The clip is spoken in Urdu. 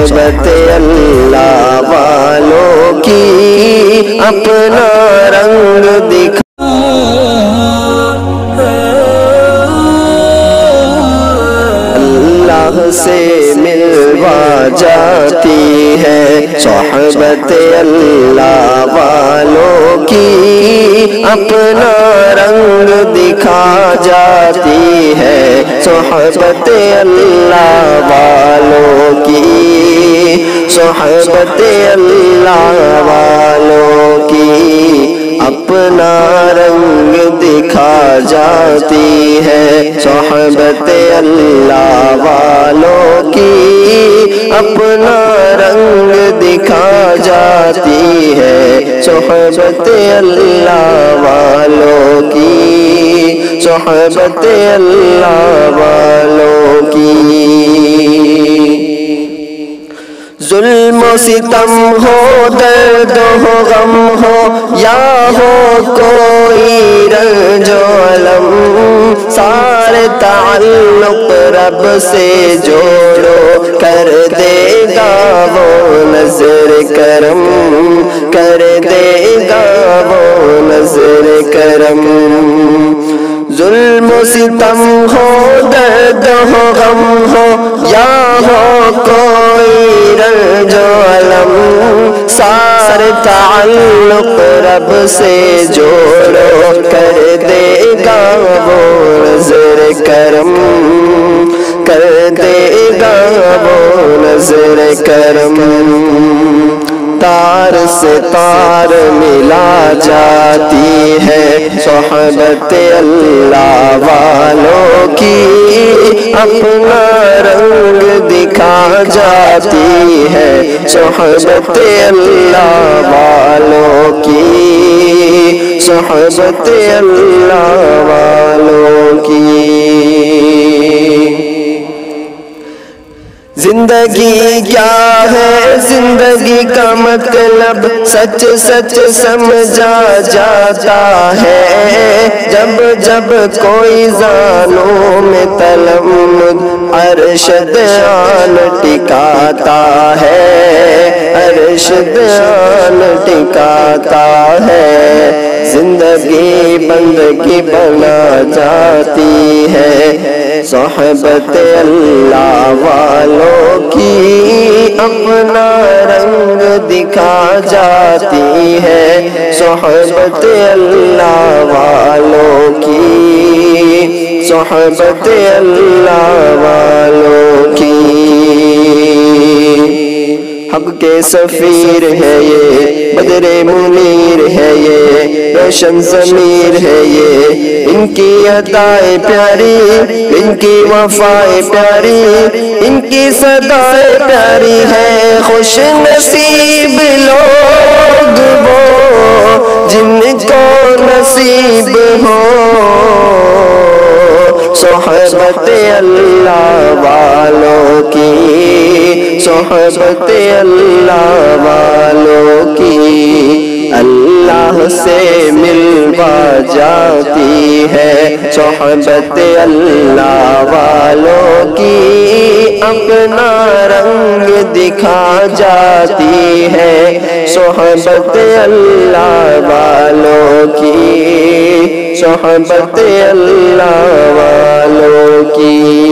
صحبت اللہ والوں کی اپنا رنگ دکھا اللہ سے ملوا جاتی ہے صحبت اللہ والوں کی اپنا رنگ دکھا جاتی ہے صحبت اللہ والوں کی صحبت اللہ والوں کی اپنا رنگ دکھا جاتی ہے صحبت اللہ والوں کی اپنا رنگ دکھا جاتی ہے صحبت اللہ والوں کی صحبت اللہ والوں کی ظلم و ستم ہو درد ہو غم ہو یا ہو کوئی رنج و علم سارے تعلق رب سے جوڑو کر دے گا وہ نظر کرم کر دے گا وہ نظر کرم ظلم و ستم ہو درد ہو غم ہو یا ہو کوئی رنج و علم سارے تعلق رب سے جوڑو کر دے گا وہ نظر کرم کر دے گا وہ نظر کرم تار سے تار ملا جاتی ہے صحبت اللہ والوں کی اپنا رنگ دکھا جاتی ہے صحبت اللہ والوں کی صحبت اللہ والوں کی زندگی کیا ہے زندگی کا مطلب سچ سچ سمجھا جاتا ہے جب جب کوئی زانوں میں تلمذ ارشد آن ٹکاتا ہے ارشد آن ٹکاتا ہے زندگی بندگی بنا جاتی ہے صحبت اللہ والوں کی اپنا رنگ دکھا جاتی ہے صحبت اللہ والوں کی صحبت اللہ والوں کی حق کے سفیر ہے یہ بدر منیر ہے یہ روشن ضمیر ہے یہ ان کی ادائیں پیاری ان کی وفائیں پیاری ان کی صدائیں پیاری ہے خوش نصیب لوگ وہ جن کو نصیب ہو صحبت اللہ والوں کی صحبت اللہ والوں کی اللہ سے ملوا جاتی ہے صحبت اللہ والوں کی اپنا رنگ دکھا جاتی ہے صحبت اللہ والوں کی صحبت اللہ والوں کی